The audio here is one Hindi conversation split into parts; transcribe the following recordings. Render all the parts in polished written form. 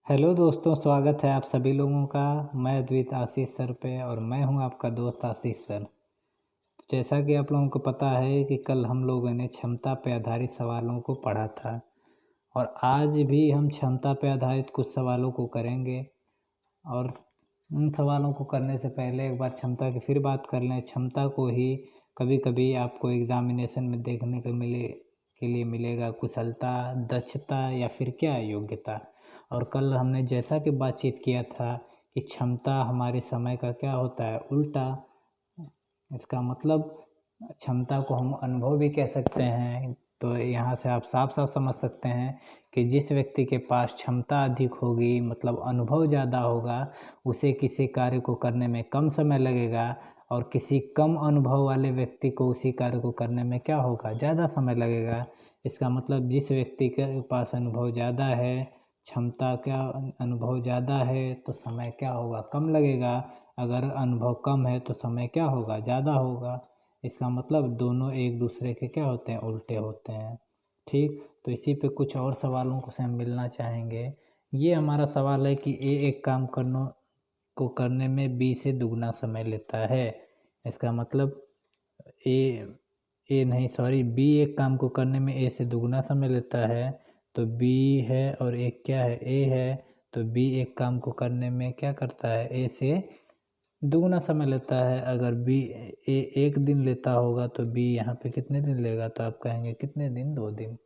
हेलो दोस्तों, स्वागत है आप सभी लोगों का। मैं अद्वित आशीष सर पे और मैं हूं आपका दोस्त आशीष सर। जैसा कि आप लोगों को पता है कि कल हम लोगों ने क्षमता पे आधारित सवालों को पढ़ा था और आज भी हम क्षमता पे आधारित कुछ सवालों को करेंगे। और उन सवालों को करने से पहले एक बार क्षमता की फिर बात कर लें। क्षमता को ही कभी कभी आपको एग्जामिनेशन में देखने को के लिए मिलेगा कुशलता, दक्षता या फिर क्या योग्यता। और कल हमने जैसा कि बातचीत किया था कि क्षमता हमारे समय का क्या होता है, उल्टा। इसका मतलब क्षमता को हम अनुभव भी कह सकते हैं। तो यहाँ से आप साफ साफ समझ सकते हैं कि जिस व्यक्ति के पास क्षमता अधिक होगी, मतलब अनुभव ज़्यादा होगा, उसे किसी कार्य को करने में कम समय लगेगा और किसी कम अनुभव वाले व्यक्ति को उसी कार्य को करने में क्या होगा, ज़्यादा समय लगेगा। इसका मतलब जिस व्यक्ति के पास अनुभव ज़्यादा है, क्षमता क्या अनुभव ज़्यादा है, तो समय क्या होगा, कम लगेगा। अगर अनुभव कम है तो समय क्या होगा, ज़्यादा होगा। इसका मतलब दोनों एक दूसरे के क्या होते हैं, उल्टे होते हैं। ठीक, तो इसी पे कुछ और सवालों को से हम मिलना चाहेंगे। ये हमारा सवाल है कि एक काम करने में बी से दुगना समय लेता है। इसका मतलब बी एक काम को करने में ए से दुगना समय लेता है। तो बी है और एक क्या है, ए है। तो बी एक काम को करने में क्या करता है, ए से दुगना समय लेता है। अगर बी ए एक दिन लेता होगा तो बी यहाँ पे कितने दिन लेगा, तो आप कहेंगे कितने दिन, 2 दिन।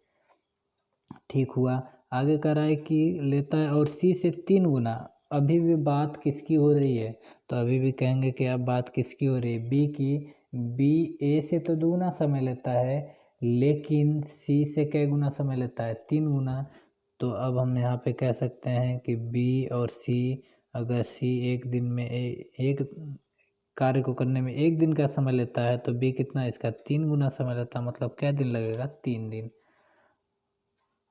ठीक हुआ। आगे कह रहा है कि लेता है और सी से 3 गुना। अभी भी बात किसकी हो रही है, तो अभी भी कहेंगे कि अब बात किसकी हो रही है, बी की। बी ए से तो दुगना समय लेता है, लेकिन सी से कै गुना समय लेता है, 3 गुना। तो अब हम यहाँ पे कह सकते हैं कि बी और सी, अगर सी एक दिन में एक कार्य को करने में 1 दिन का समय लेता है तो बी कितना, इसका 3 गुना समय लेता है। मतलब क्या दिन लगेगा, 3 दिन।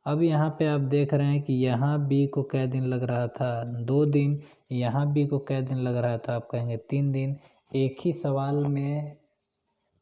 अब यहाँ पे आप देख रहे हैं कि यहाँ बी को कै दिन लग रहा था, 2 दिन। यहाँ बी को कै दिन लग रहा था, आप कहेंगे 3 दिन। एक ही सवाल में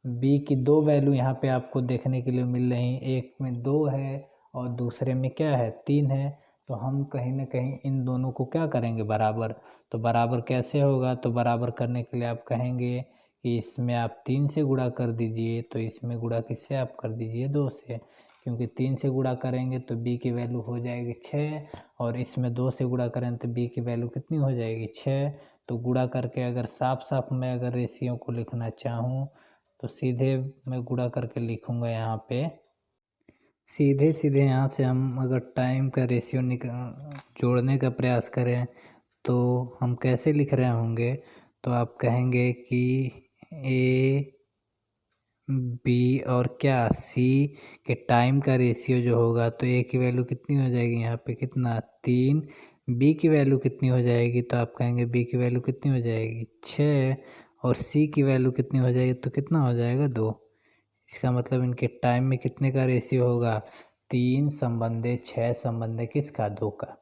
बी की 2 वैल्यू यहाँ पे आपको देखने के लिए मिल रही। एक में 2 है और दूसरे में क्या है, 3 है। तो हम कहीं ना कहीं इन दोनों को क्या करेंगे, बराबर। तो बराबर कैसे होगा, तो बराबर करने के लिए आप कहेंगे कि इसमें आप 3 से गुणा कर दीजिए, तो इसमें गुणा किससे आप कर दीजिए, 2 से। क्योंकि 3 से गुणा करेंगे तो बी की वैल्यू हो जाएगी 6 और इसमें 2 से गुणा करें तो बी की वैल्यू कितनी हो जाएगी, 6। तो गुणा करके अगर साफ साफ मैं अगर रेशियो को लिखना चाहूँ तो सीधे मैं गुणा करके लिखूँगा यहाँ पे। सीधे सीधे यहाँ से हम अगर टाइम का रेशियो जोड़ने का प्रयास करें तो हम कैसे लिख रहे होंगे, तो आप कहेंगे कि ए बी और क्या सी के टाइम का रेशियो जो होगा, तो ए की वैल्यू कितनी हो जाएगी यहाँ पे, कितना, 3। बी की वैल्यू कितनी हो जाएगी, तो आप कहेंगे बी की वैल्यू कितनी हो जाएगी, 6। और सी की वैल्यू कितनी हो जाएगी, तो कितना हो जाएगा, 2। इसका मतलब इनके टाइम में कितने का रेशियो होगा, 3/6 किसका, 2 का।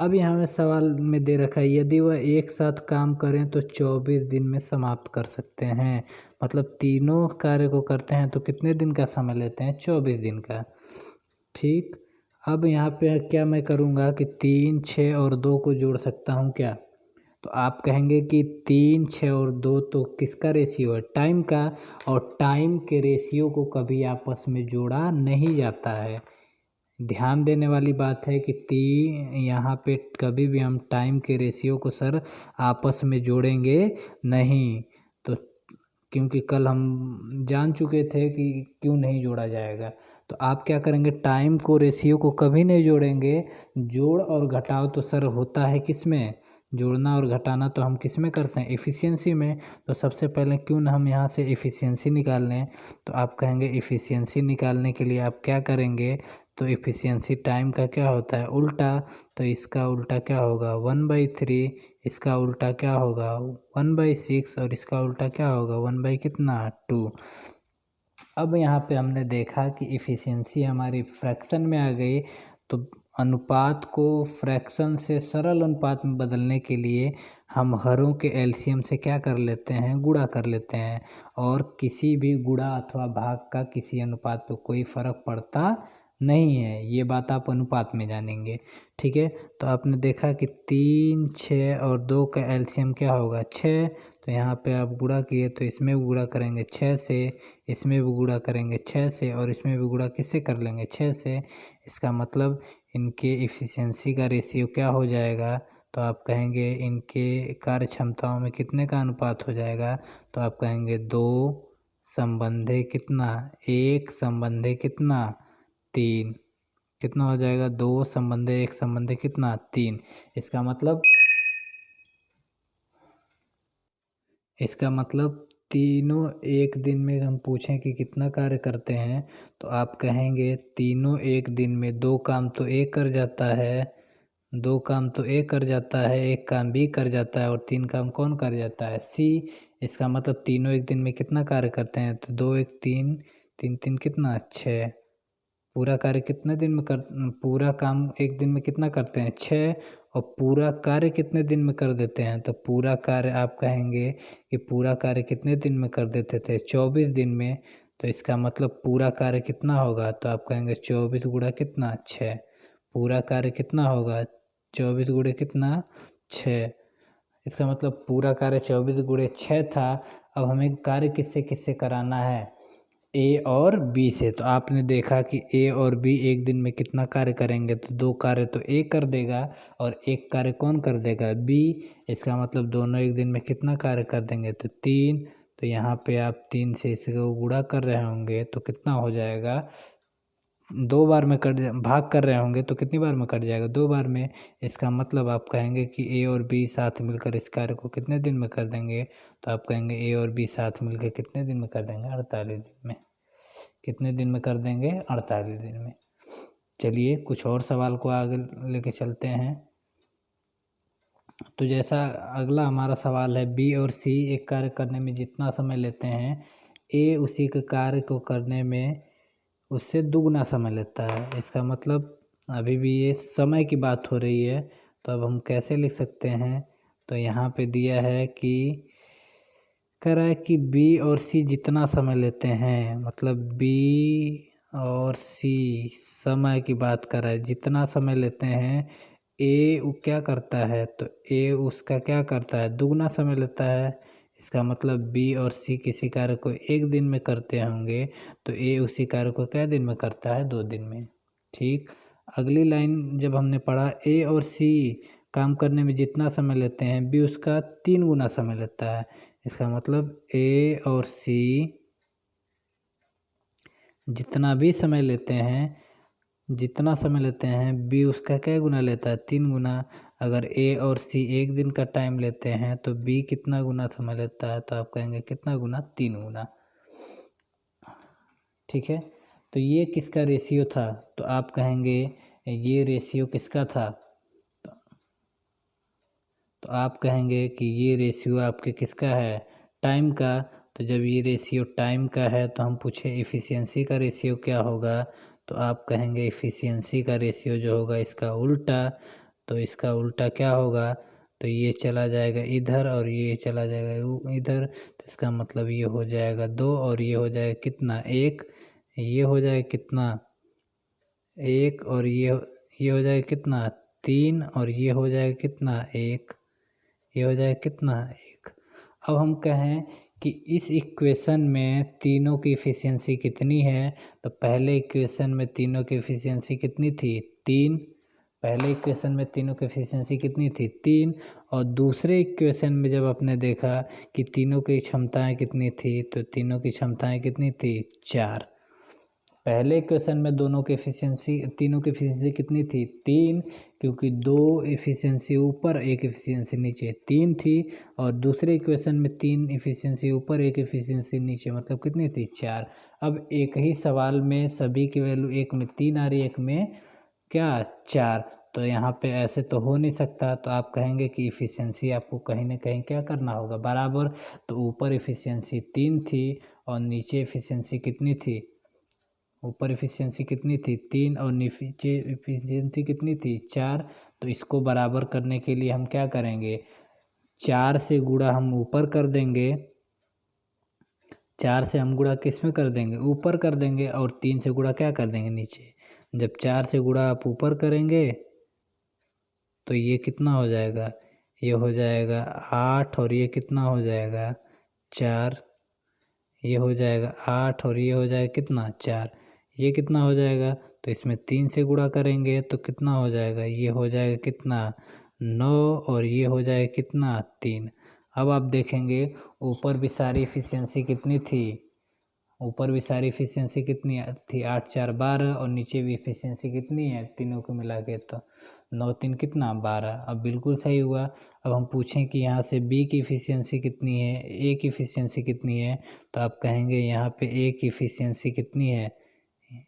अब यहाँ में सवाल में दे रखा है यदि वह एक साथ काम करें तो 24 दिन में समाप्त कर सकते हैं। मतलब तीनों कार्य को करते हैं तो कितने दिन का समय लेते हैं, 24 दिन का। ठीक, अब यहाँ पे क्या मैं करूँगा कि 3, 6 और 2 को जोड़ सकता हूँ क्या, तो आप कहेंगे कि 3, 6 और 2 तो किसका रेशियो है, टाइम का। और टाइम के रेशियो को कभी आपस में जोड़ा नहीं जाता है। ध्यान देने वाली बात है कि यहाँ पे कभी भी हम टाइम के रेशियो को सर आपस में जोड़ेंगे नहीं। तो क्योंकि कल हम जान चुके थे कि क्यों नहीं जोड़ा जाएगा। तो आप क्या करेंगे, टाइम को रेशियो को कभी नहीं जोड़ेंगे। जोड़ और घटाव तो सर होता है किस में, जोड़ना और घटाना तो हम किस में करते हैं, एफिशिएंसी में। तो सबसे पहले क्यों ना हम यहाँ से एफिशिएंसी निकाल लें। तो आप कहेंगे एफिशिएंसी निकालने के लिए आप क्या करेंगे, तो एफिशिएंसी टाइम का क्या होता है, उल्टा। तो इसका उल्टा क्या होगा, 1/3। इसका उल्टा क्या होगा, 1/6। और इसका उल्टा क्या होगा, 1/2। अब यहाँ पे हमने देखा कि एफिशिएंसी हमारी फ्रैक्शन में आ गई। तो अनुपात को फ्रैक्शन से सरल अनुपात में बदलने के लिए हम हरों के एलसीएम से क्या कर लेते हैं, गुणा कर लेते हैं। और किसी भी गुणा अथवा भाग का किसी अनुपात पे कोई फर्क पड़ता नहीं है, ये बात आप अनुपात में जानेंगे। ठीक है, तो आपने देखा कि 3, 6 और 2 का एलसीएम क्या होगा 6। तो यहाँ पे आप गुणा किए तो इसमें भी गुणा करेंगे 6 से, इसमें भी गुणा करेंगे 6 से, और इसमें भी गुणा किससे कर लेंगे 6 से। इसका मतलब इनके इफ़िशियंसी का रेशियो क्या हो जाएगा, तो आप कहेंगे इनके कार्य क्षमताओं में कितने का अनुपात हो जाएगा, तो आप कहेंगे 2 संबंधे कितना 1 संबंधे कितना 3। कितना हो जाएगा 2 संबंधे 1 संबंधे कितना 3। इसका मतलब तीनों एक दिन में हम पूछें कि कितना कार्य करते हैं, तो आप कहेंगे तीनों एक दिन में 2 काम तो ए कर जाता है, 2 काम तो ए कर जाता है, 1 काम बी कर जाता है, और 3 काम कौन कर जाता है सी। इसका मतलब तीनों एक दिन में कितना कार्य करते हैं, तो 2 1 3, 3 3 कितना 6। पूरा कार्य कितने दिन में कर पूरा काम एक दिन में कितना करते हैं 6, और पूरा कार्य कितने दिन में कर देते हैं, तो पूरा कार्य आप कहेंगे कि पूरा कार्य कितने दिन में कर देते थे 24 दिन में। तो इसका मतलब पूरा कार्य कितना होगा, तो आप कहेंगे 24 गुणा कितना 6। पूरा कार्य कितना होगा 24 गुणे कितना 6। इसका मतलब पूरा कार्य 24 गुणे 6 था। अब हमें कार्य किससे किससे कराना है, ए और बी से। तो आपने देखा कि ए और बी एक दिन में कितना कार्य करेंगे, तो 2 कार्य तो ए कर देगा और 1 कार्य कौन कर देगा बी। इसका मतलब दोनों एक दिन में कितना कार्य कर देंगे, तो 3। तो यहाँ पे आप 3 से इसको गुणा कर रहे होंगे तो कितना हो जाएगा, 2 बार में कट भाग कर रहे होंगे तो कितनी बार में कट जाएगा 2 बार में। इसका मतलब आप कहेंगे कि ए और बी साथ मिलकर इस कार्य को कितने दिन में कर देंगे, तो आप कहेंगे ए और बी साथ मिलकर कितने दिन में कर देंगे 48 दिन में। कितने दिन में कर देंगे 48 दिन में। चलिए कुछ और सवाल को आगे लेके चलते हैं। तो जैसा अगला हमारा सवाल है, बी और सी एक कार्य करने में जितना समय लेते हैं, ए उसी के कार्य को करने में उससे दुगना समय लेता है। इसका मतलब अभी भी ये समय की बात हो रही है, तो अब हम कैसे लिख सकते हैं, तो यहाँ पे दिया है कि कह रहा है कि बी और सी जितना समय लेते हैं, मतलब बी और सी समय की बात कर रहा है, जितना समय लेते हैं ए वो क्या करता है, तो ए उसका क्या करता है दुगना समय लेता है। इसका मतलब बी और सी किसी कार्य को एक दिन में करते होंगे, तो ए उसी कार्य को क्या दिन में करता है 2 दिन में। ठीक, अगली लाइन जब हमने पढ़ा ए और सी काम करने में जितना समय लेते हैं, बी उसका 3 गुना समय लेता है। इसका मतलब ए और सी जितना भी समय लेते हैं, जितना समय लेते हैं बी उसका क्या गुना लेता है 3 गुना। अगर ए और सी एक दिन का टाइम लेते हैं तो बी कितना गुना समय लेता है, तो आप कहेंगे कितना गुना 3 गुना। ठीक है, तो ये किसका रेशियो था, तो आप कहेंगे ये रेशियो किसका था, तो आप कहेंगे कि ये रेशियो आपके किसका है टाइम का। तो जब ये रेशियो टाइम का है तो हम पूछे इफ़िशियंसी का रेशियो क्या होगा, तो आप कहेंगे इफ़िशियंसी का रेशियो जो होगा इसका उल्टा। तो इसका उल्टा क्या होगा, तो ये चला जाएगा इधर और ये चला जाएगा इधर, तो इसका मतलब ये हो जाएगा 2 और ये हो जाएगा कितना 1। ये हो जाएगा कितना 1 और ये हो जाएगा कितना 3 और ये हो जाएगा कितना 1। ये हो जाएगा कितना 1। अब हम कहें कि इस इक्वेशन में तीनों की इफ़िशियंसी कितनी है, तो पहले इक्वेशन में तीनों की इफ़िशियंसी कितनी थी 3। पहले इक्वेशन में तीनों की इफ़िशियंसी कितनी थी 3, और दूसरे इक्वेशन में जब आपने देखा कि तीनों की क्षमताएं कितनी थी, तो तीनों की क्षमताएं कितनी थी 4। पहले इक्वेशन में तीनों की एफिशिएंसी कितनी थी 3, क्योंकि 2 एफिशिएंसी ऊपर 1 एफिशिएंसी नीचे 3 थी, और दूसरे इक्वेशन में 3 एफिशिएंसी ऊपर 1 एफिशिएंसी नीचे, मतलब कितनी थी 4। अब एक ही सवाल में सभी की वैल्यू एक में 3 आ रही है, एक में क्या 4, तो यहाँ पे ऐसे तो हो नहीं सकता। तो आप कहेंगे कि इफ़िशियंसी आपको कहीं ना कहीं क्या करना होगा बराबर। तो ऊपर इफ़िशियंसी 3 थी और नीचे इफ़िशियंसी कितनी थी, ऊपर इफ़िशियंसी कितनी थी 3 और नीचे इफ़िशियंसी कितनी थी 4। तो इसको बराबर करने के लिए हम क्या करेंगे, 4 से गुणा हम ऊपर कर देंगे, 4 से हम गुणा किस में कर देंगे ऊपर कर देंगे, और 3 से गुणा क्या कर देंगे नीचे। जब 4 से गुणा आप ऊपर करेंगे तो ये कितना हो जाएगा, ये हो जाएगा 8 और ये कितना हो जाएगा 4, ये हो जाएगा 8 और ये हो जाएगा कितना 4, ये कितना हो जाएगा, तो इसमें 3 से गुणा करेंगे तो कितना हो जाएगा, ये हो जाएगा कितना 9 और ये हो जाएगा कितना 3। अब आप देखेंगे ऊपर भी सारी एफिशिएंसी कितनी थी, ऊपर भी सारी एफिशिएंसी कितनी थी 8 4 12 और नीचे भी एफिशिएंसी कितनी है तीनों को मिला के, तो 9 3 कितना 12। अब बिल्कुल सही हुआ। अब हम पूछें कि यहाँ से बी की एफिशिएंसी कितनी है, ए की एफिशिएंसी कितनी है, तो आप कहेंगे यहाँ पे ए की एफिशिएंसी कितनी है,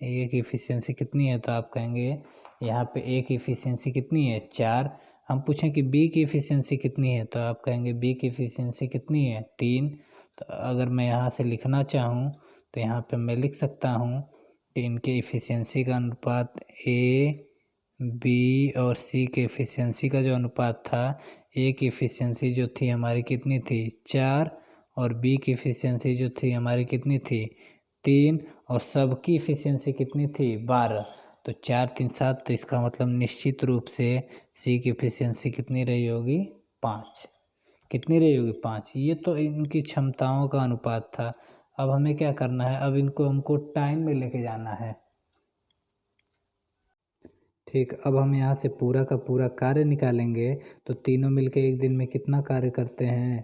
ए की एफिशिएंसी कितनी है, तो आप कहेंगे यहाँ पे ए की एफिशिएंसी कितनी है 4। हम पूछें कि बी की एफिशिएंसी कितनी है, तो आप कहेंगे बी की एफिशिएंसी कितनी है 3। तो अगर मैं यहाँ से लिखना चाहूँ तो यहाँ पे मैं लिख सकता हूँ कि इनके एफिशिएंसी का अनुपात ए बी और सी के एफिशिएंसी का जो अनुपात था, ए की एफिशिएंसी जो थी हमारी कितनी थी 4 और बी की एफिशिएंसी जो थी हमारी कितनी थी 3 और सबकी एफिशिएंसी कितनी थी 12। तो 4 3 7, तो इसका मतलब निश्चित रूप से सी की एफिशिएंसी कितनी रही होगी 5। कितनी रही होगी 5। ये तो इनकी क्षमताओं का अनुपात था। अब हमें क्या करना है, अब इनको हमको टाइम में लेके जाना है। ठीक, अब हम यहाँ से पूरा का पूरा कार्य निकालेंगे तो तीनों मिलके एक दिन में कितना कार्य करते हैं,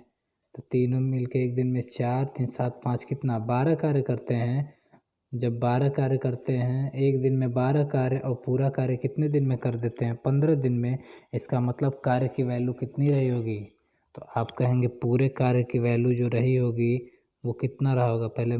तो तीनों मिलके एक दिन में 4 3 7 5 कितना 12 कार्य करते हैं। जब 12 कार्य करते हैं एक दिन में 12 कार्य, और पूरा कार्य कितने दिन में कर देते हैं 15 दिन में, इसका मतलब कार्य की वैल्यू कितनी रही होगी, तो आप कहेंगे पूरे कार्य की वैल्यू जो रही होगी वो कितना रहा होगा, पहले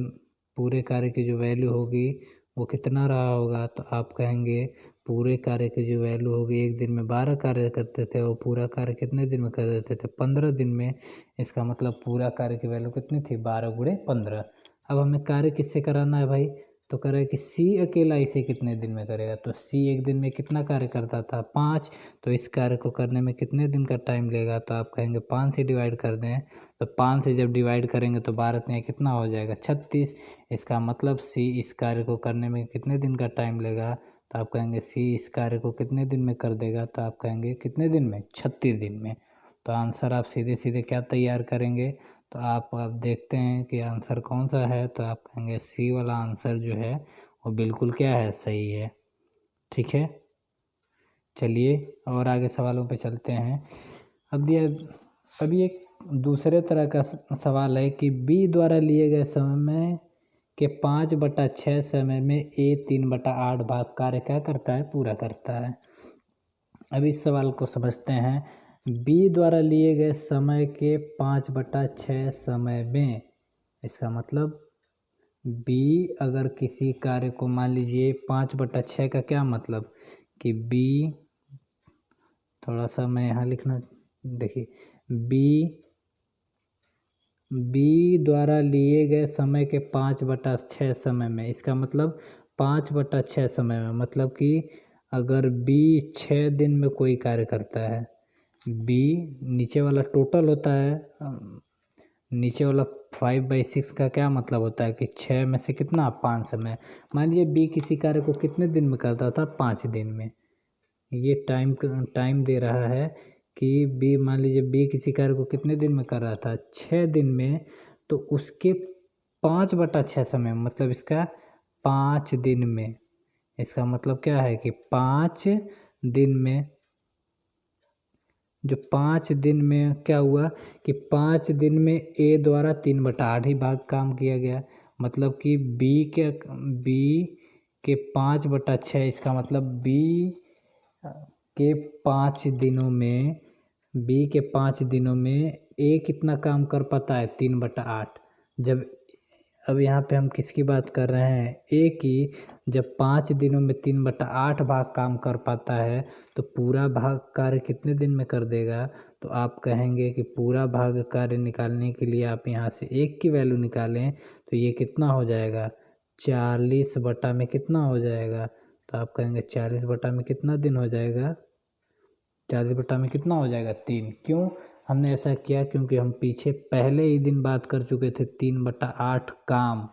पूरे कार्य की जो वैल्यू होगी वो कितना रहा होगा, तो आप कहेंगे पूरे कार्य की जो वैल्यू होगी, एक दिन में 12 कार्य करते थे और पूरा कार्य कितने दिन में कर देते थे 15 दिन में, इसका मतलब पूरा कार्य की वैल्यू कितनी थी 12 गुणे 15। अब हमें कार्य किससे कराना है भाई, तो कह रहा है कि सी अकेला इसे कितने दिन में करेगा, तो सी एक दिन में कितना कार्य करता था 5, तो इस कार्य को करने में कितने दिन का टाइम लेगा, तो आप कहेंगे 5 से डिवाइड कर दें, तो 5 से जब डिवाइड करेंगे तो 12 में कितना हो जाएगा 36। इसका मतलब सी इस कार्य को करने में कितने दिन का टाइम लेगा, तो आप कहेंगे सी इस कार्य को कितने दिन में कर देगा, तो आप कहेंगे कितने दिन में 36 दिन में। तो आंसर आप सीधे सीधे क्या तैयार करेंगे, तो आप देखते हैं कि आंसर कौन सा है, तो आप कहेंगे सी वाला आंसर जो है वो बिल्कुल क्या है सही है। ठीक है, चलिए और आगे सवालों पे चलते हैं। अभी एक दूसरे तरह का सवाल है कि बी द्वारा लिए गए समय के 5/6 समय में ए 3/8 भाग कार्य क्या करता है पूरा करता है। अब इस सवाल को समझते हैं। बी द्वारा लिए गए समय के 5/6 समय में, इसका मतलब बी अगर किसी कार्य को मान लीजिए 5/6 का क्या मतलब कि बी, थोड़ा सा मैं यहाँ लिखना, देखिए बी द्वारा लिए गए समय के 5/6 समय में, इसका मतलब 5/6 समय में, मतलब कि अगर बी 6 दिन में कोई कार्य करता है, बी नीचे वाला टोटल होता है, नीचे वाला 5/6 का क्या मतलब होता है कि 6 में से कितना 5 समय। मान लीजिए बी किसी कार्य को कितने दिन में करता था 5 दिन में, ये टाइम दे रहा है कि बी, मान लीजिए बी किसी कार्य को कितने दिन में कर रहा था 6 दिन में, तो उसके 5/6 समय, मतलब इसका 5 दिन में, इसका मतलब क्या है कि 5 दिन में, जो 5 दिन में क्या हुआ कि 5 दिन में ए द्वारा 3/8 ही भाग काम किया गया, मतलब कि बी के 5/6, इसका मतलब बी के 5 दिनों में, बी के 5 दिनों में ए कितना काम कर पाता है 3/8। जब अब यहाँ पे हम किसकी बात कर रहे हैं, ए की, जब 5 दिनों में 3/8 भाग काम कर पाता है तो पूरा भाग कार्य कितने दिन में कर देगा, तो आप कहेंगे कि पूरा भाग कार्य निकालने के लिए आप यहाँ से एक की वैल्यू निकालें तो ये कितना हो जाएगा 40 में कितना हो जाएगा, तो आप कहेंगे 40 में कितना दिन हो जाएगा, 40 में कितना हो जाएगा 3। क्यों हमने ऐसा किया, क्योंकि हम पीछे पहले ही दिन बात कर चुके थे 3/8 काम,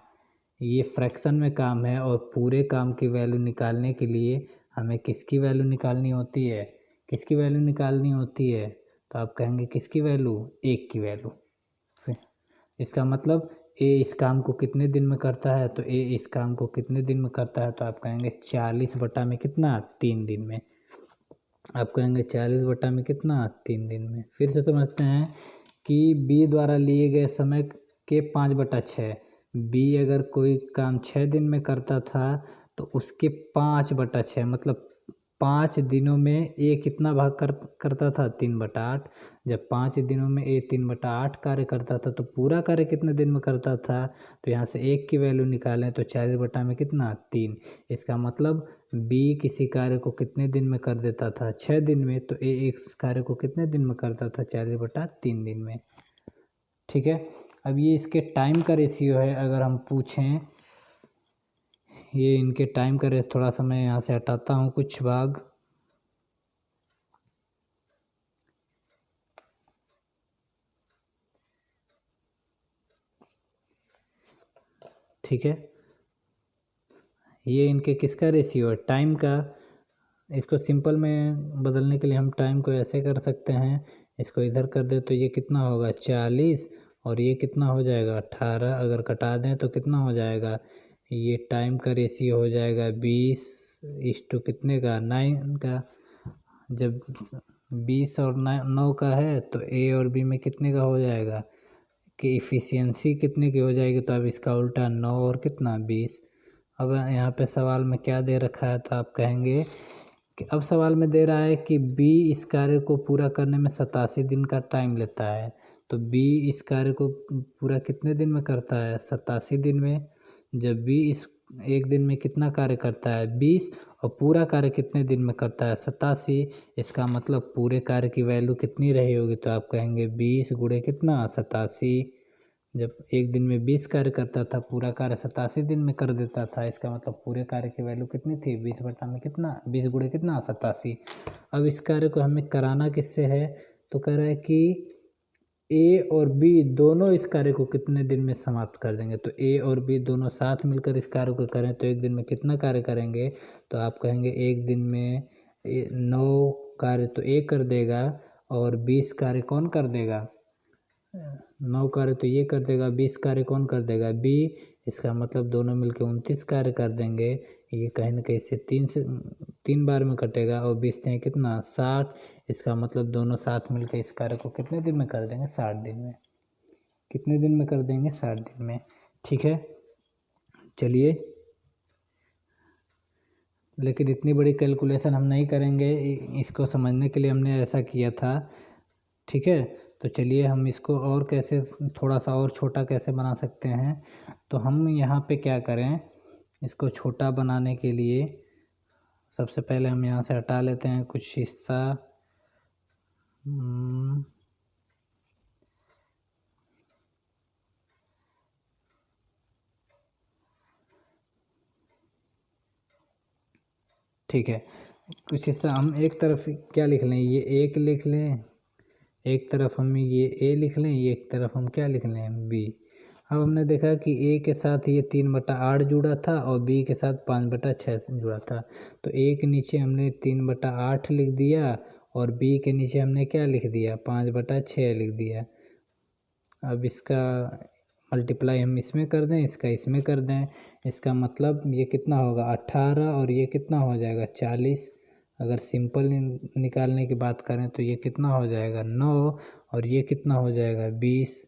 ये फ्रैक्शन में काम है और पूरे काम की वैल्यू निकालने के लिए हमें किसकी वैल्यू निकालनी होती है, किसकी वैल्यू निकालनी होती है, तो आप कहेंगे किसकी वैल्यू, 1 की वैल्यू। फिर इसका मतलब ए इस काम को कितने दिन में करता है, तो ए इस काम को कितने दिन में करता है, तो आप कहेंगे 40 बटा में कितना, 3 दिन में। आप कहेंगे 40 बटा में कितना, 3 दिन में। फिर से समझते हैं कि बी द्वारा लिए गए समय के 5/6। बी अगर कोई काम 6 दिन में करता था तो उसके 5/6 मतलब 5 दिनों में ए कितना भाग करता था, 3/8। जब 5 दिनों में ए 3/8 कार्य करता था तो पूरा कार्य कितने दिन में करता था, तो यहाँ से 1 की वैल्यू निकालें तो 40 बटा में कितना, 3। इसका मतलब बी किसी कार्य को कितने दिन में कर देता था, 6 दिन में, तो ए इस कार्य को कितने दिन में करता था, 40/3 दिन में। ठीक है। अब ये इसके टाइम का रेशियो है। अगर हम पूछें, ये इनके टाइम का रेस, थोड़ा सा मैं यहाँ से हटाता हूँ कुछ भाग। ठीक है, ये इनके किसका रेशियो है, टाइम का। इसको सिंपल में बदलने के लिए हम टाइम को ऐसे कर सकते हैं, इसको इधर कर दे तो ये कितना होगा, 40, और ये कितना हो जाएगा, 18। अगर कटा दें तो कितना हो जाएगा, ये टाइम का रेशियो हो जाएगा 20:, कितने का, 9 का। जब 20 और 9 का है तो ए और बी में कितने का हो जाएगा, कि इफ़िशियंसी कितने की हो जाएगी, तो अब इसका उल्टा 9 और कितना, 20। अब यहाँ पे सवाल में क्या दे रखा है, तो आप कहेंगे कि अब सवाल में दे रहा है कि बी इस कार्य को पूरा करने में 87 दिन का टाइम लेता है। तो बी इस कार्य को पूरा कितने दिन में करता है, 87 दिन में। जब बी इस एक दिन में कितना कार्य करता है, 20, और पूरा कार्य कितने दिन में करता है, 87। इसका मतलब पूरे कार्य की वैल्यू कितनी रही होगी, तो आप कहेंगे 20 गुणे कितना, 87। जब एक दिन में 20 कार्य करता था, पूरा कार्य 87 दिन में कर देता था, इसका मतलब पूरे कार्य की वैल्यू कितनी थी, 20 बटा में कितना, 20 गुणे कितना, 87। अब इस कार्य को हमें कराना किससे है, तो कह रहा है कि ए और बी दोनों इस कार्य को कितने दिन में समाप्त कर देंगे। तो ए और बी दोनों साथ मिलकर इस कार्य को करें तो एक दिन में कितना कार्य करेंगे, तो आप कहेंगे एक दिन में 9 कार्य तो ए कर देगा, और 20 कार्य कौन कर देगा, 9 कार्य तो ये कर देगा, 20 कार्य कौन कर देगा, बी। इसका मतलब दोनों मिलकर 29 कार्य कर देंगे। ये कहीं ना कहीं से 3 बार में कटेगा, और 20 हैं कितना, 60। इसका मतलब दोनों साथ मिलकर इस कार्य को कितने दिन में कर देंगे, 60 दिन में। कितने दिन में कर देंगे, 60 दिन में। ठीक है, चलिए, लेकिन इतनी बड़ी कैलकुलेशन हम नहीं करेंगे, इसको समझने के लिए हमने ऐसा किया था। ठीक है, तो चलिए हम इसको और कैसे थोड़ा सा और छोटा कैसे बना सकते हैं। तो हम यहाँ पे क्या करें, इसको छोटा बनाने के लिए सबसे पहले हम यहाँ से हटा लेते हैं कुछ हिस्सा। ठीक है, कुछ हिस्सा हम एक तरफ क्या लिख लें, ये 1 लिख लें, एक तरफ हम ये ए लिख लें, ये एक तरफ हम क्या लिख लें, बी। अब हमने देखा कि ए के साथ ये 3/8 जुड़ा था और बी के साथ 5/6 से जुड़ा था। तो ए के नीचे हमने 3/8 लिख दिया, और बी के नीचे हमने क्या लिख दिया, 5/6 लिख दिया। अब इसका मल्टीप्लाई हम इसमें कर दें, इसका इसमें कर दें। इसका मतलब ये कितना होगा, 18, और ये कितना हो जाएगा, 40। अगर सिंपल निकालने की बात करें तो ये कितना हो जाएगा, 9, और ये कितना हो जाएगा, 20।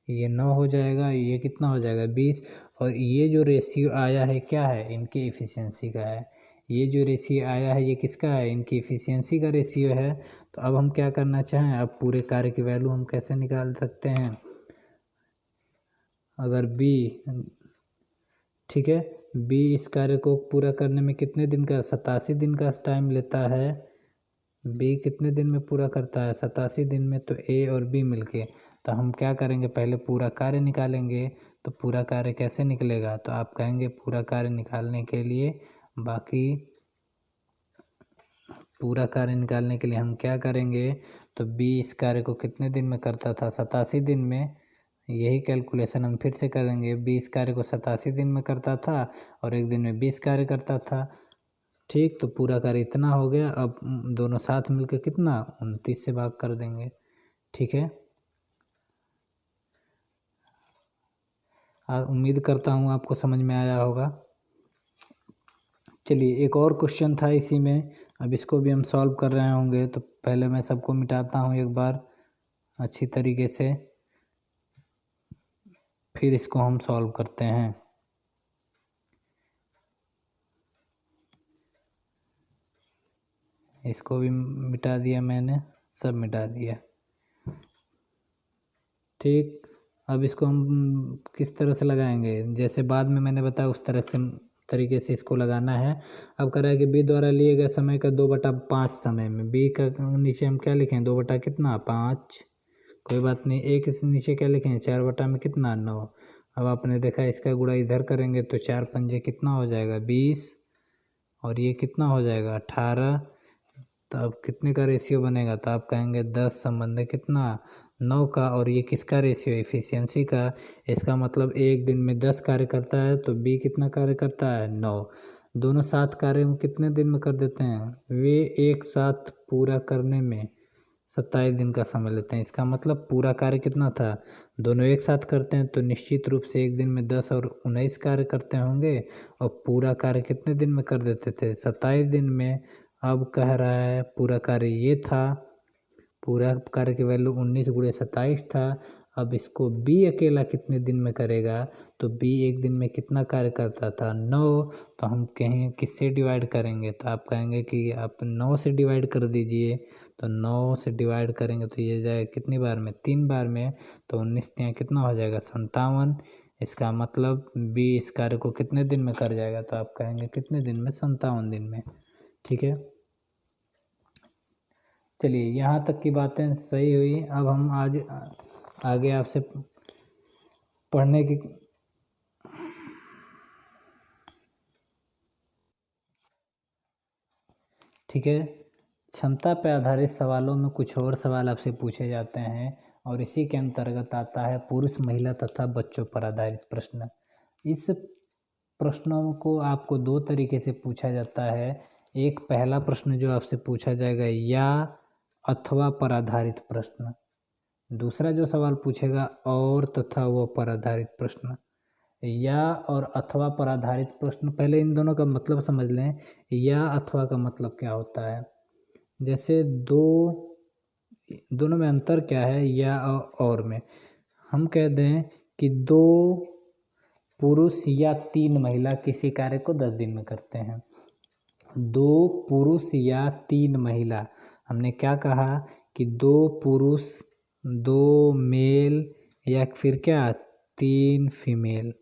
ये 9 हो जाएगा, ये कितना हो जाएगा, 20। और ये जो रेशियो आया है क्या है, इनकी इफ़िशियंसी का है। ये जो रेशियो आया है ये किसका है, इनकी इफ़िशियंसी का रेशियो है। तो अब हम क्या करना चाहें, अब पूरे कार्य की वैल्यू हम कैसे निकाल सकते हैं। अगर बी, ठीक है, बी इस कार्य को पूरा करने में कितने दिन का, 87 दिन का टाइम लेता है। बी कितने दिन में पूरा करता है, 87 दिन में। तो ए और बी मिलके, तो हम क्या करेंगे, पहले पूरा कार्य निकालेंगे। तो पूरा कार्य कैसे निकलेगा, तो आप कहेंगे पूरा कार्य निकालने के लिए, पूरा कार्य निकालने के लिए हम क्या करेंगे, तो बी इस कार्य को कितने दिन में करता था, 87 दिन में। यही कैलकुलेशन हम फिर से करेंगे। 20 कार्य को 87 दिन में करता था और एक दिन में 20 कार्य करता था। ठीक, तो पूरा कार्य इतना हो गया। अब दोनों साथ मिलकर कितना 29 से भाग कर देंगे। ठीक है, उम्मीद करता हूँ आपको समझ में आया होगा। चलिए, एक और क्वेश्चन था इसी में, अब इसको भी हम सॉल्व कर रहे होंगे। तो पहले मैं सबको मिटाता हूँ एक बार अच्छी तरीके से, फिर इसको हम सॉल्व करते हैं। इसको भी मिटा दिया मैंने, सब मिटा दिया। ठीक, अब इसको हम किस तरह से लगाएंगे, जैसे बाद में मैंने बताया उस तरीके से इसको लगाना है। अब कह रहा है कि बी द्वारा लिए गए समय का 2/5 समय में, बी का नीचे हम क्या लिखें, 2 बटा कितना 5, कोई बात नहीं। ए के नीचे क्या लिखें, 4 बटा में कितना 9। अब आपने देखा इसका गुणा इधर करेंगे तो 4 पंजे कितना हो जाएगा 20, और ये कितना हो जाएगा 18। तो अब कितने का रेशियो बनेगा, तो आप कहेंगे 10 संबंध कितना 9 का, और ये किसका रेशियो, एफिशिएंसी का। इसका मतलब एक दिन में 10 कार्य करता है, तो बी कितना कार्य करता है 9। दोनों साथ कार्य में कितने दिन में कर देते हैं, वे एक साथ पूरा करने में 27 दिन का समय लेते हैं। इसका मतलब पूरा कार्य कितना था, दोनों एक साथ करते हैं तो निश्चित रूप से एक दिन में 10 और 19 कार्य करते होंगे, और पूरा कार्य कितने दिन में कर देते थे 27 दिन में। अब कह रहा है पूरा कार्य ये था, पूरा कार्य की वैल्यू 19 गुणे 27 था। अब इसको बी अकेला कितने दिन में करेगा, तो बी एक दिन में कितना कार्य करता था 9। तो हम कहें किससे डिवाइड करेंगे, तो आप कहेंगे कि आप 9 से डिवाइड कर दीजिए। तो 9 से डिवाइड करेंगे तो ये जाएगा कितनी बार में, 3 बार में। तो 19 कितना हो जाएगा 57। इसका मतलब बी इस कार्य को कितने दिन में कर जाएगा, तो आप कहेंगे कितने दिन में, 57 दिन में। ठीक है, चलिए यहाँ तक की बातें सही हुई। अब हम आज आगे आपसे पढ़ने की ठीक है, क्षमता पर आधारित सवालों में कुछ और सवाल आपसे पूछे जाते हैं, और इसी के अंतर्गत आता है पुरुष महिला तथा बच्चों पर आधारित प्रश्न। इस प्रश्नों को आपको दो तरीके से पूछा जाता है। एक पहला प्रश्न जो आपसे पूछा जाएगा या अथवा पर आधारित प्रश्न, दूसरा जो सवाल पूछेगा और तथा वो पर आधारित प्रश्न। या और अथवा पर आधारित प्रश्न, पहले इन दोनों का मतलब समझ लें। या अथवा का मतलब क्या होता है, जैसे दोनों में अंतर क्या है, या और में हम कह दें कि 2 पुरुष या 3 महिला किसी कार्य को 10 दिन में करते हैं। 2 पुरुष या 3 महिला, हमने क्या कहा कि 2 पुरुष 2 मेल या फिर क्या 3 फीमेल,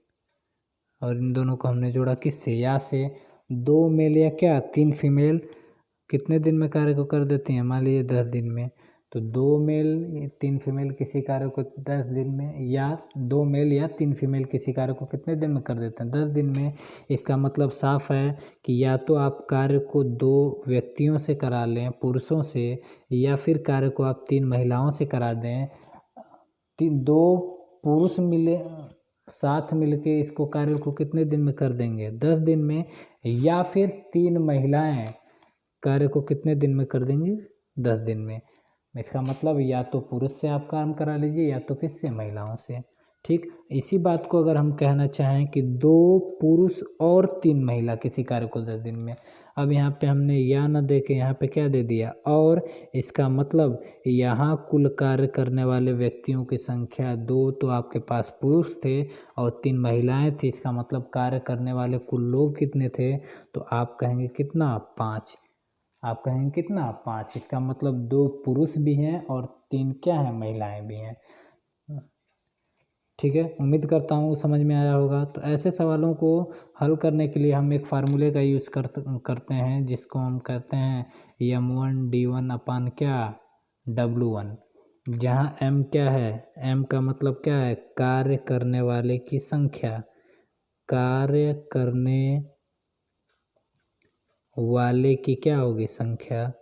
और इन दोनों को हमने जोड़ा किससे, या से। 2 मेल या क्या 3 फीमेल कितने दिन में कार्य को कर देती हैं, मान लीजिए 10 दिन में। तो 2 मेल 3 फीमेल किसी कार्य को 10 दिन में, या 2 मेल या 3 फीमेल किसी कार्य को कितने दिन में कर देते हैं 10 दिन में। इसका मतलब साफ है कि या तो आप कार्य को 2 व्यक्तियों से करा लें, पुरुषों से, या फिर कार्य को आप 3 महिलाओं से करा दें। 2 पुरुष मिले साथ मिलके इसको कार्य को कितने दिन में कर देंगे 10 दिन में, या फिर 3 महिलाएं कार्य को कितने दिन में कर देंगी 10 दिन में। इसका मतलब या तो पुरुष से आप काम करा लीजिए, या तो किससे, महिलाओं से। ठीक, इसी बात को अगर हम कहना चाहें कि 2 पुरुष और 3 महिला किसी कार्य को 10 दिन में, अब यहाँ पे हमने या न दे के यहाँ पे क्या दे दिया, और। इसका मतलब यहाँ कुल कार्य करने वाले व्यक्तियों की संख्या 2 तो आपके पास पुरुष थे और 3 महिलाएं थी। इसका मतलब कार्य करने वाले कुल लोग कितने थे, तो आप कहेंगे कितना 5। आप कहेंगे कितना 5। इसका मतलब 2 पुरुष भी हैं और 3 क्या हैं, महिलाएं भी हैं। ठीक है, उम्मीद करता हूँ समझ में आया होगा। तो ऐसे सवालों को हल करने के लिए हम एक फार्मूले का यूज़ करते हैं, जिसको हम कहते हैं M1D1 अपान क्या W1, जहाँ M क्या है, M का मतलब क्या है, कार्य करने वाले की संख्या। कार्य करने वाले की क्या होगी संख्या,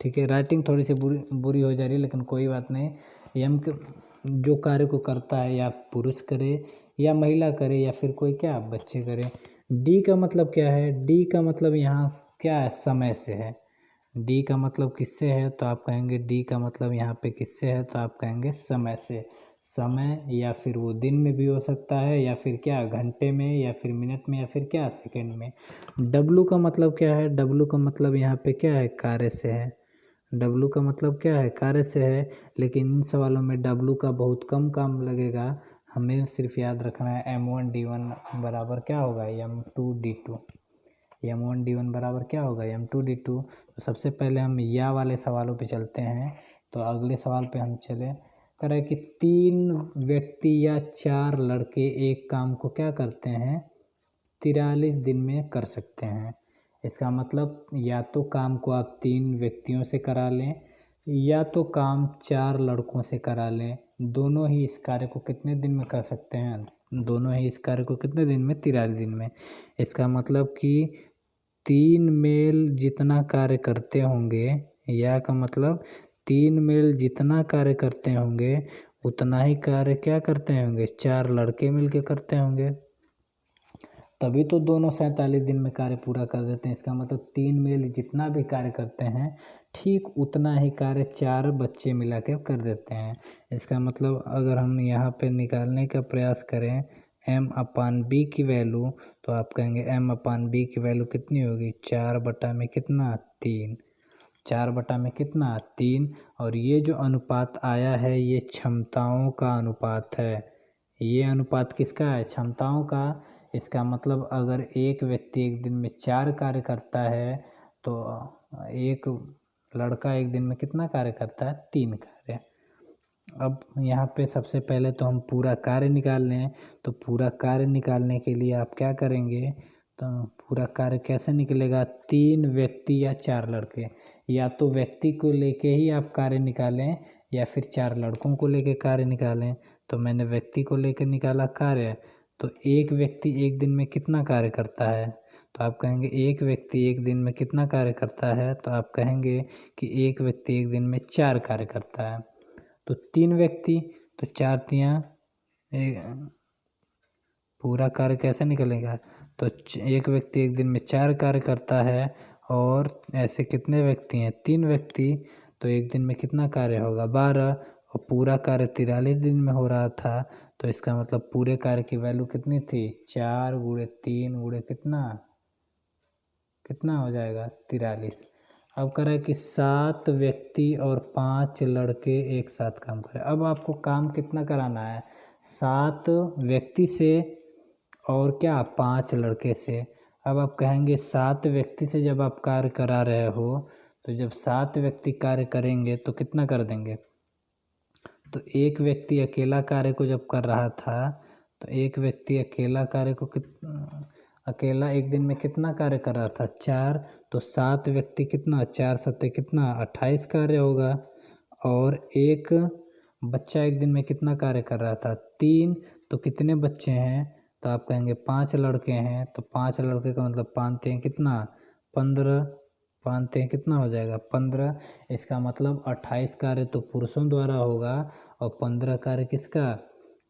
ठीक है, राइटिंग थोड़ी सी बुरी हो जा रही है, लेकिन कोई बात नहीं। यम के जो कार्य को करता है या पुरुष करे या महिला करे या फिर कोई क्या बच्चे करे। डी का मतलब क्या है? डी का मतलब यहाँ क्या है? समय से है। डी का मतलब किससे है? तो आप कहेंगे डी का मतलब यहाँ पे किससे है? तो आप कहेंगे समय से। समय या फिर वो दिन में भी हो सकता है या फिर क्या घंटे में या फिर मिनट में या फिर क्या सेकंड में। डब्लू का मतलब क्या है? डब्लू का मतलब यहाँ पे क्या है? कार्य से है। डब्लू का मतलब क्या है? कार्य से है। लेकिन इन सवालों में डब्लू का बहुत कम काम लगेगा। हमें सिर्फ याद रखना है M1D1 बराबर क्या होगा? M2D2। M1D1 बराबर क्या होगा? M2D2। तो सबसे पहले हम या वाले सवालों पे चलते हैं। तो अगले सवाल पे हम चले, कह रहा है कि 3 व्यक्ति या 4 लड़के एक काम को क्या करते हैं? 43 दिन में कर सकते हैं। इसका मतलब या तो काम को आप 3 व्यक्तियों से करा लें या तो काम 4 लड़कों से करा लें। दोनों ही इस कार्य को कितने दिन में कर सकते हैं? दोनों ही इस कार्य को कितने दिन में? 43 दिन में। इसका मतलब कि 3 मेल जितना कार्य करते होंगे, या का मतलब 3 मेल जितना कार्य करते होंगे उतना ही कार्य क्या करते होंगे? 4 लड़के मिलके करते होंगे। तभी तो दोनों 47 दिन में कार्य पूरा कर देते हैं। इसका मतलब 3 मेल जितना भी कार्य करते हैं ठीक उतना ही कार्य 4 बच्चे मिला के कर देते हैं। इसका मतलब अगर हम यहाँ पे निकालने का प्रयास करें M/B की वैल्यू, तो आप कहेंगे M/B की वैल्यू कितनी होगी? 4 बटा में कितना? 3। 4 बटा में कितना? 3। और ये जो अनुपात आया है ये क्षमताओं का अनुपात है। ये अनुपात किसका है? क्षमताओं का। इसका मतलब अगर एक व्यक्ति एक दिन में 4 कार्य करता है तो एक लड़का एक दिन में कितना कार्य करता है? 3 कार्य। अब यहाँ पे सबसे पहले तो हम पूरा कार्य निकाल लें। तो पूरा कार्य निकालने के लिए आप क्या करेंगे? तो पूरा कार्य कैसे निकलेगा? 3 व्यक्ति या 4 लड़के, या तो व्यक्ति को लेके ही आप कार्य निकालें या फिर 4 लड़कों को लेके कार्य निकालें। तो मैंने व्यक्ति को लेकर निकाला कार्य। तो एक व्यक्ति एक दिन में कितना कार्य करता है? तो आप कहेंगे एक व्यक्ति एक दिन में कितना कार्य करता है? तो आप कहेंगे कि एक व्यक्ति एक दिन में 4 कार्य करता है। तो 3 व्यक्ति, तो 4 तियाँ पूरा कार्य कैसे निकलेगा? तो एक व्यक्ति एक दिन में 4 कार्य करता है और ऐसे कितने व्यक्ति हैं? 3 व्यक्ति। तो एक दिन में कितना कार्य होगा? 12। और पूरा कार्य 43 दिन में हो रहा था। तो इसका मतलब पूरे कार्य की वैल्यू कितनी थी? 4 × 3 × कितना? कितना हो जाएगा? 43। अब कह रहा है कि 7 व्यक्ति और 5 लड़के एक साथ काम करें। अब आपको काम कितना कराना है? 7 व्यक्ति से और क्या 5 लड़के से। अब आप कहेंगे 7 व्यक्ति से जब आप कार्य करा रहे हो तो जब 7 व्यक्ति कार्य करेंगे तो कितना कर देंगे? तो एक व्यक्ति अकेला कार्य को जब कर रहा था तो एक व्यक्ति अकेला कार्य को अकेला एक दिन में कितना कार्य कर रहा था? 4। तो 7 व्यक्ति कितना? 4 सत्ते कितना? 28 कार्य होगा। और एक बच्चा एक दिन में कितना कार्य कर रहा था? 3। तो कितने बच्चे हैं? तो आप कहेंगे 5 लड़के हैं। तो 5 लड़के का मतलब 5 हैं कितना? 15। 5 हैं कितना हो जाएगा? 15। इसका मतलब 28 कार्य तो पुरुषों द्वारा होगा और 15 कार्य किसका?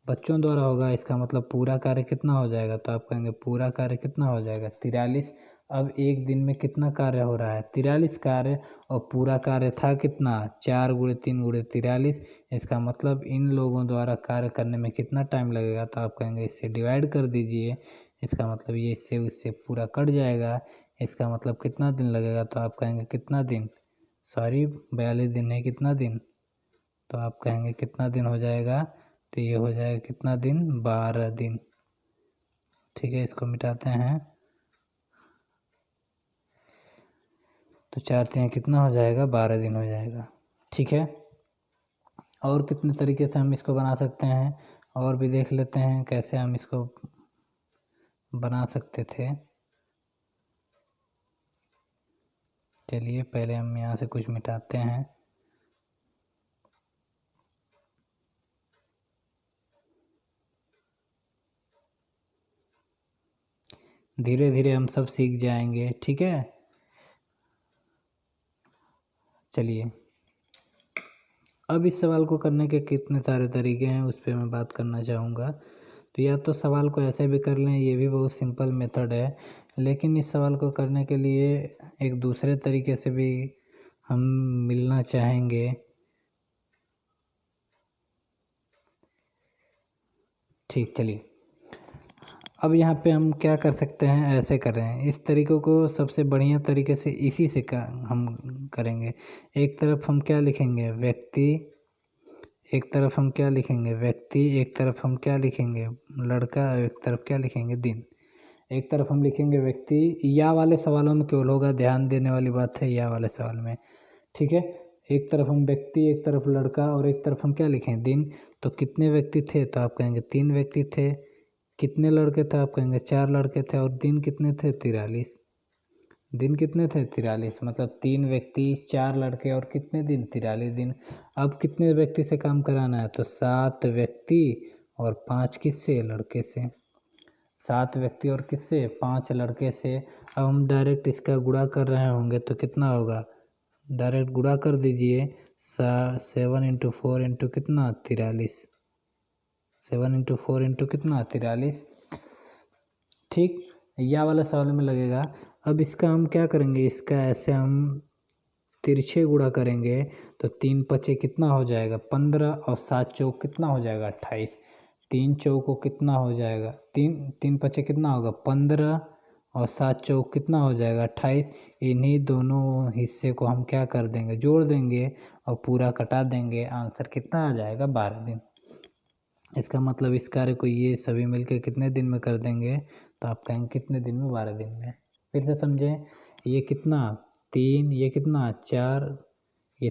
बच्चों द्वारा होगा। इसका मतलब पूरा कार्य कितना हो जाएगा? तो आप कहेंगे पूरा कार्य कितना हो जाएगा? 43। अब एक दिन में कितना कार्य हो रहा है? 43 कार्य। और पूरा कार्य था कितना? 4 × 3 × 43। इसका मतलब इन लोगों द्वारा कार्य करने में कितना टाइम लगेगा? तो आप कहेंगे इससे डिवाइड कर दीजिए। इसका मतलब ये इससे उससे पूरा कट जाएगा। इसका मतलब कितना दिन लगेगा? तो आप कहेंगे कितना दिन? सॉरी 42 दिन है, कितना दिन? तो आप कहेंगे कितना दिन हो जाएगा? तो ये हो जाएगा कितना दिन? 12 दिन। ठीक है, इसको मिटाते हैं। तो 4 तियाँ कितना हो जाएगा? 12 दिन हो जाएगा। ठीक है, और कितने तरीके से हम इसको बना सकते हैं और भी देख लेते हैं कैसे हम इसको बना सकते थे। चलिए पहले हम यहाँ से कुछ मिटाते हैं। धीरे धीरे हम सब सीख जाएंगे। ठीक है, चलिए, अब इस सवाल को करने के कितने सारे तरीके हैं उस पर मैं बात करना चाहूँगा। तो या तो सवाल को ऐसे भी कर लें, ये भी बहुत सिंपल मेथड है, लेकिन इस सवाल को करने के लिए एक दूसरे तरीके से भी हम मिलना चाहेंगे। ठीक, चलिए, अब यहाँ पे हम क्या कर सकते हैं, ऐसे कर रहे हैं। इस तरीक़ों को सबसे बढ़िया तरीके से इसी से हम करेंगे। एक तरफ हम क्या लिखेंगे, व्यक्ति, एक तरफ हम क्या लिखेंगे, व्यक्ति, एक तरफ हम क्या लिखेंगे, लड़का, एक तरफ क्या लिखेंगे, दिन। एक तरफ हम लिखेंगे व्यक्ति, या वाले सवालों में केवल होगा, ध्यान देने वाली बात है या वाले सवाल में, ठीक है। एक तरफ हम व्यक्ति, एक तरफ लड़का, और एक तरफ हम क्या लिखें, दिन। तो कितने व्यक्ति थे, तो आप कहेंगे 3 व्यक्ति थे। कितने लड़के थे, आप कहेंगे 4 लड़के थे। और दिन कितने थे, 43। दिन कितने थे, 43। मतलब 3 व्यक्ति, 4 लड़के और कितने दिन, 43 दिन। अब कितने व्यक्ति से काम कराना है, तो 7 व्यक्ति और 5 किससे, लड़के से। 7 व्यक्ति और किससे, 5 लड़के से। अब हम डायरेक्ट इसका गुणा कर रहे होंगे तो कितना होगा, डायरेक्ट गुणा कर दीजिए। 7 × 4 × कितना, 43। 7 × 4 × कितना, 43। ठीक, या वाला सवाल में लगेगा। अब इसका हम क्या करेंगे, इसका ऐसे हम तिरछे गुणा करेंगे तो 3 पचे कितना हो जाएगा, 15, और 7 चौक कितना हो जाएगा, 28। 3 चौको कितना हो जाएगा, 3 पचे कितना होगा, 15, और 7 चौक कितना हो जाएगा, 28। इन्हीं दोनों हिस्से को हम क्या कर देंगे, जोड़ देंगे और पूरा कटा देंगे। आंसर कितना आ जाएगा, 12 दिन। इसका मतलब इस कार्य को ये सभी मिलकर कितने दिन में कर देंगे, तो आप कहेंगे कितने दिन में, 12 दिन में। फिर से समझें, ये कितना 3, ये कितना 4, ये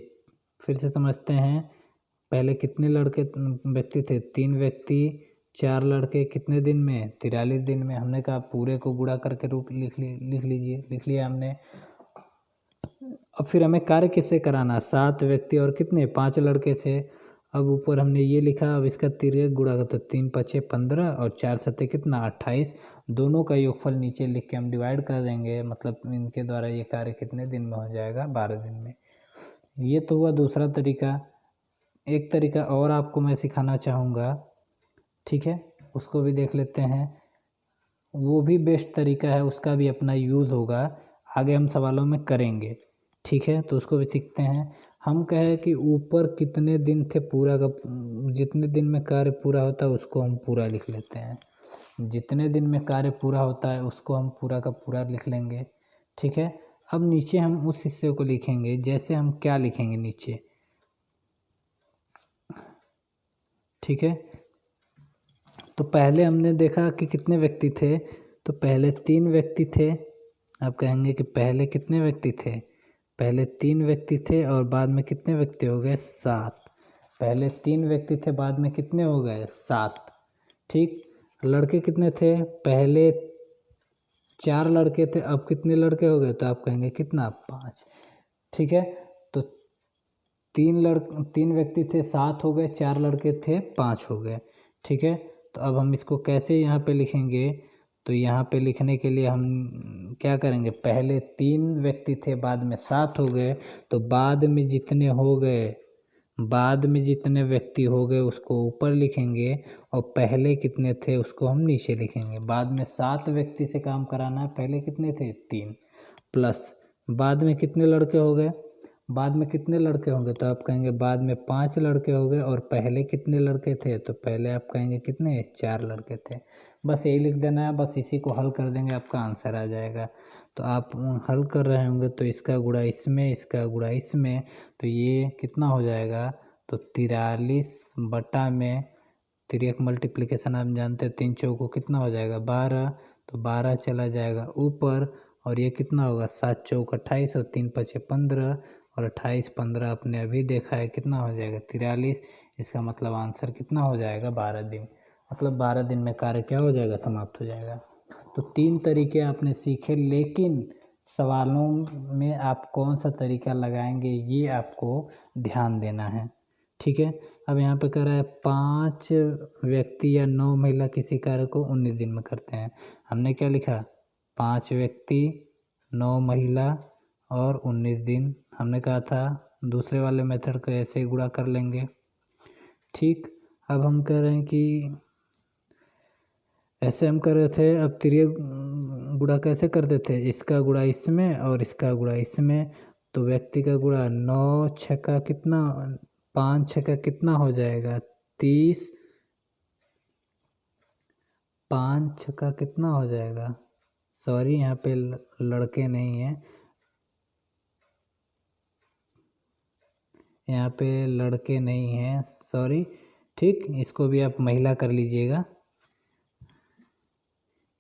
फिर से समझते हैं। पहले कितने लड़के व्यक्ति थे, 3 व्यक्ति, 4 लड़के, कितने दिन में, 43 दिन में। हमने कहा पूरे को गुणा करके रूप लिख लिया हमने। अब फिर हमें कार्य किससे कराना, 7 व्यक्ति और कितने, 5 लड़के से। अब ऊपर हमने ये लिखा, अब इसका तिर्यक गुणा कर, तो 3 पचे 15 और 4 सत्ते कितना, 28। दोनों का योगफल नीचे लिख के हम डिवाइड कर देंगे, मतलब इनके द्वारा ये कार्य कितने दिन में हो जाएगा, 12 दिन में। ये तो हुआ दूसरा तरीका। एक तरीका और आपको मैं सिखाना चाहूँगा, ठीक है, उसको भी देख लेते हैं। वो भी बेस्ट तरीका है, उसका भी अपना यूज़ होगा, आगे हम सवालों में करेंगे, ठीक है। तो उसको भी सीखते हैं। हम कहें कि ऊपर कितने दिन थे, पूरा का जितने दिन में कार्य पूरा होता है उसको हम पूरा लिख लेते हैं। जितने दिन में कार्य पूरा होता है उसको हम पूरा का पूरा लिख लेंगे, ठीक है। अब नीचे हम उस हिस्से को लिखेंगे, जैसे हम क्या लिखेंगे नीचे, ठीक है। तो पहले हमने देखा कि कितने व्यक्ति थे, तो पहले 3 व्यक्ति थे। आप कहेंगे कि पहले कितने व्यक्ति थे, पहले 3 व्यक्ति थे और बाद में कितने व्यक्ति हो गए, 7। पहले 3 व्यक्ति थे, बाद में कितने हो गए, 7। ठीक, लड़के कितने थे, पहले 4 लड़के थे, अब कितने लड़के हो गए, तो आप कहेंगे कितना, 5। ठीक है, तो 3 व्यक्ति थे, 7 हो गए, 4 लड़के थे, 5 हो गए, ठीक है। तो अब हम इसको कैसे यहाँ पे लिखेंगे, तो यहाँ पे लिखने के लिए हम क्या करेंगे, पहले 3 व्यक्ति थे, बाद में 7 हो गए, तो बाद में जितने हो गए, बाद में जितने व्यक्ति हो गए उसको ऊपर लिखेंगे और पहले कितने थे उसको हम नीचे लिखेंगे। बाद में 7 व्यक्ति से काम कराना है, पहले कितने थे, 3, प्लस बाद में कितने लड़के हो गए, बाद में कितने लड़के होंगे, तो आप कहेंगे बाद में 5 लड़के हो गए, और पहले कितने लड़के थे, तो पहले आप कहेंगे कितने, 4 लड़के थे। बस यही लिख देना है, बस इसी को हल कर देंगे, आपका आंसर आ जाएगा। तो आप हल कर रहे होंगे तो इसका गुणा इसमें, इसका गुणा इसमें, तो ये कितना हो जाएगा, तो 43 बटा में तिर्यक मल्टीप्लिकेशन आप जानते हो, 3 चौको कितना हो जाएगा, 12, तो 12 चला जाएगा ऊपर, और ये कितना होगा, 7 चौक 28 और 3 पचे 15, और 28 15 आपने अभी देखा है कितना हो जाएगा, 43। इसका मतलब आंसर कितना हो जाएगा, 12 दिन। मतलब 12 दिन में कार्य क्या हो जाएगा, समाप्त हो जाएगा। तो 3 तरीके आपने सीखे, लेकिन सवालों में आप कौन सा तरीका लगाएंगे ये आपको ध्यान देना है, ठीक है। अब यहाँ पे कह रहा है 5 व्यक्ति या 9 महिला किसी कार्य को 19 दिन में करते हैं। हमने क्या लिखा, 5 व्यक्ति, 9 महिला और 19 दिन। हमने कहा था दूसरे वाले मेथड को ऐसे ही गुणा कर लेंगे। ठीक, अब हम कह रहे हैं कि ऐसे हम कर रहे थे, अब तिर्यक गुणा कैसे करते थे, इसका गुणा इसमें और इसका गुणा इसमें। तो व्यक्ति का गुणा 9 छक्का कितना, 5 छक्का कितना हो जाएगा 30, 5 छक्का कितना हो जाएगा, सॉरी यहाँ पे लड़के नहीं हैं, यहाँ पे लड़के नहीं हैं, सॉरी। ठीक, इसको भी आप महिला कर लीजिएगा।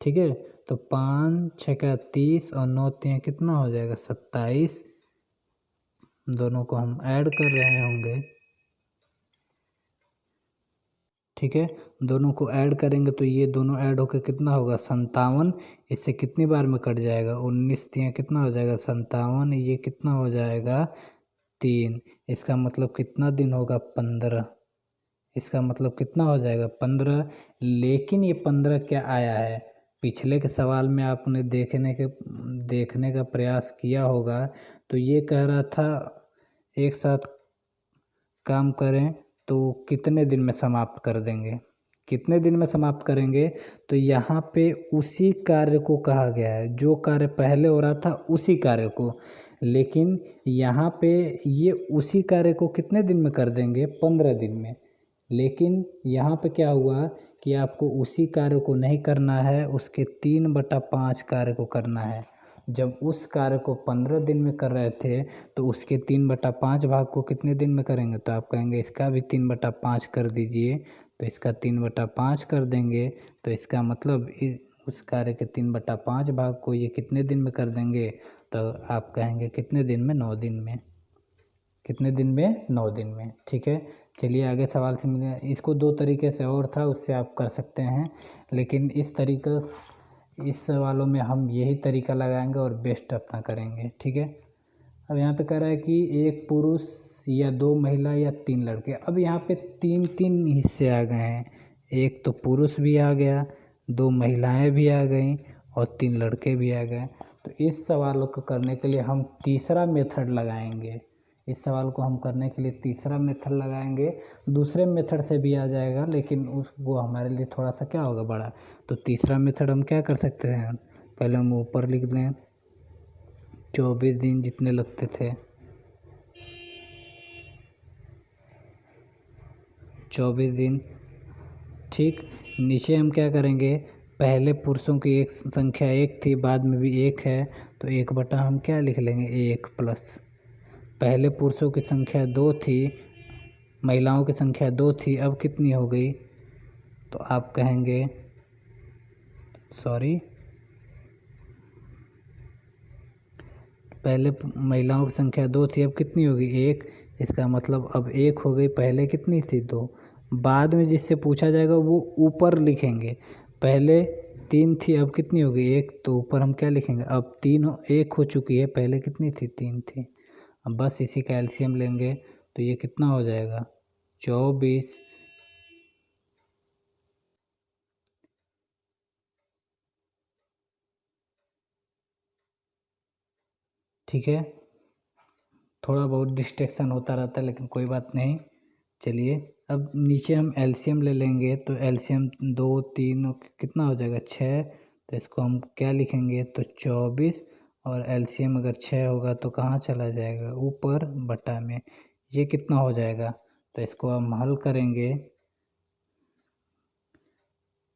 ठीक है, तो 5 छक्का 30 और 9 तिया कितना हो जाएगा 27। दोनों को हम ऐड कर रहे होंगे। ठीक है, दोनों को ऐड करेंगे तो ये दोनों ऐड होकर कितना होगा 57। इससे कितनी बार में कट जाएगा, 19 तिया कितना हो जाएगा 57, ये कितना हो जाएगा 3। इसका मतलब कितना दिन होगा 15। इसका मतलब कितना हो जाएगा 15। लेकिन ये 15 क्या आया है, पिछले के सवाल में आपने देखने का प्रयास किया होगा, तो ये कह रहा था एक साथ काम करें तो कितने दिन में समाप्त कर देंगे, कितने दिन में समाप्त करेंगे। तो यहाँ पे उसी कार्य को कहा गया है, जो कार्य पहले हो रहा था उसी कार्य को, लेकिन यहाँ पे ये उसी कार्य को कितने दिन में कर देंगे 15 दिन में। लेकिन यहाँ पे क्या हुआ कि आपको उसी कार्य को नहीं करना है, उसके 3/5 कार्य को करना है। जब उस कार्य को 15 दिन में कर रहे थे तो उसके 3/5 भाग को कितने दिन में करेंगे, तो आप कहेंगे इसका भी 3/5 कर दीजिए, तो इसका 3/5 कर देंगे। तो इसका मतलब उस कार्य के 3/5 भाग को ये कितने दिन में कर देंगे, तो आप कहेंगे कितने दिन में, 9 दिन में। कितने दिन में, 9 दिन में। ठीक है, चलिए आगे सवाल से मिले। इसको 2 तरीके से और था, उससे आप कर सकते हैं, लेकिन इस सवालों में हम यही तरीका लगाएंगे और बेस्ट अपना करेंगे। ठीक है, अब यहाँ पे कह रहा है कि एक पुरुष या 2 महिला या 3 लड़के। अब यहाँ पे 3 हिस्से आ गए हैं, एक तो पुरुष भी आ गया, 2 महिलाएं भी आ गई और 3 लड़के भी आ गए। तो इस सवालों को करने के लिए हम तीसरा मेथड लगाएंगे। इस सवाल को हम करने के लिए तीसरा मेथड लगाएंगे। दूसरे मेथड से भी आ जाएगा, लेकिन वो हमारे लिए थोड़ा सा क्या होगा, बड़ा। तो तीसरा मेथड हम क्या कर सकते हैं, पहले हम ऊपर लिख दें 24 दिन जितने लगते थे, 24 दिन। ठीक, नीचे हम क्या करेंगे, पहले पुरुषों की एक संख्या 1 थी, बाद में भी 1 है, तो 1 हम क्या लिख लेंगे 1 प्लस। पहले पुरुषों की संख्या 2 थी, महिलाओं की संख्या 2 थी, अब कितनी हो गई, तो आप कहेंगे सॉरी, पहले महिलाओं की संख्या 2 थी, अब कितनी होगी 1। इसका मतलब अब 1 हो गई, पहले कितनी थी 2। बाद में जिससे पूछा जाएगा वो ऊपर लिखेंगे, पहले 3 थी, अब कितनी हो गई 1, तो ऊपर हम क्या लिखेंगे, अब 1 हो चुकी है, पहले कितनी थी 3 थी। अब बस इसी का एलसीएम लेंगे तो ये कितना हो जाएगा 24। ठीक है, थोड़ा बहुत डिस्ट्रैक्शन होता रहता है, लेकिन कोई बात नहीं। चलिए अब नीचे हम एलसीएम ले लेंगे, तो एलसीएम 2 3 कितना हो जाएगा 6। तो इसको हम क्या लिखेंगे, तो 24, और एलसीएम अगर 6 होगा तो कहाँ चला जाएगा, ऊपर बटा में। ये कितना हो जाएगा, तो इसको हम हल करेंगे,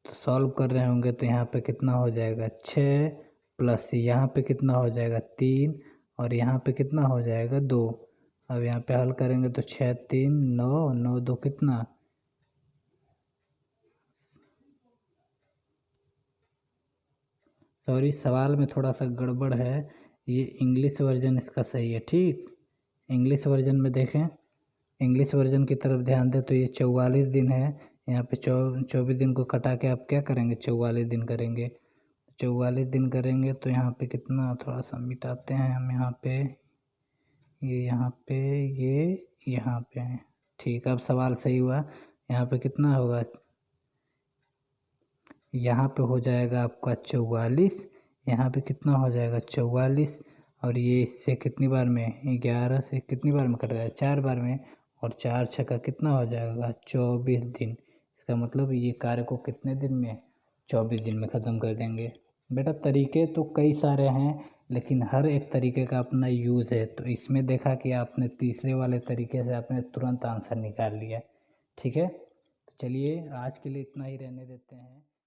तो सॉल्व कर रहे होंगे तो यहाँ पे कितना हो जाएगा 6 प्लस यहाँ पे कितना हो जाएगा 3 और यहाँ पे कितना हो जाएगा 2। अब यहाँ पे हल करेंगे तो 6 3 9 9 2 कितना, सॉरी सवाल में थोड़ा सा गड़बड़ है, ये इंग्लिश वर्जन इसका सही है। ठीक, इंग्लिश वर्जन में देखें, इंग्लिश वर्जन की तरफ ध्यान दें तो ये 44 दिन है। यहाँ पे 24 दिन को कटा के आप क्या करेंगे 44 दिन करेंगे। 44 दिन करेंगे तो यहाँ पे कितना, थोड़ा सा मिटाते हैं हम, यहाँ पे ये, यहाँ पे ये, यहाँ पे है। ठीक, अब सवाल सही हुआ। यहाँ पे कितना होगा, यहाँ पे हो जाएगा आपका 44, यहाँ पे कितना हो जाएगा 44, और ये इससे कितनी बार में 11 से कितनी बार में कटेगा 4 बार में, और 4 छक्का कितना हो जाएगा 24 दिन। इसका मतलब ये कार्य को कितने दिन में 24 दिन में ख़त्म कर देंगे। बेटा तरीके तो कई सारे हैं, लेकिन हर एक तरीके का अपना यूज़ है। तो इसमें देखा कि आपने तीसरे वाले तरीके से आपने तुरंत आंसर निकाल लिया। ठीक है, तो चलिए आज के लिए इतना ही रहने देते हैं।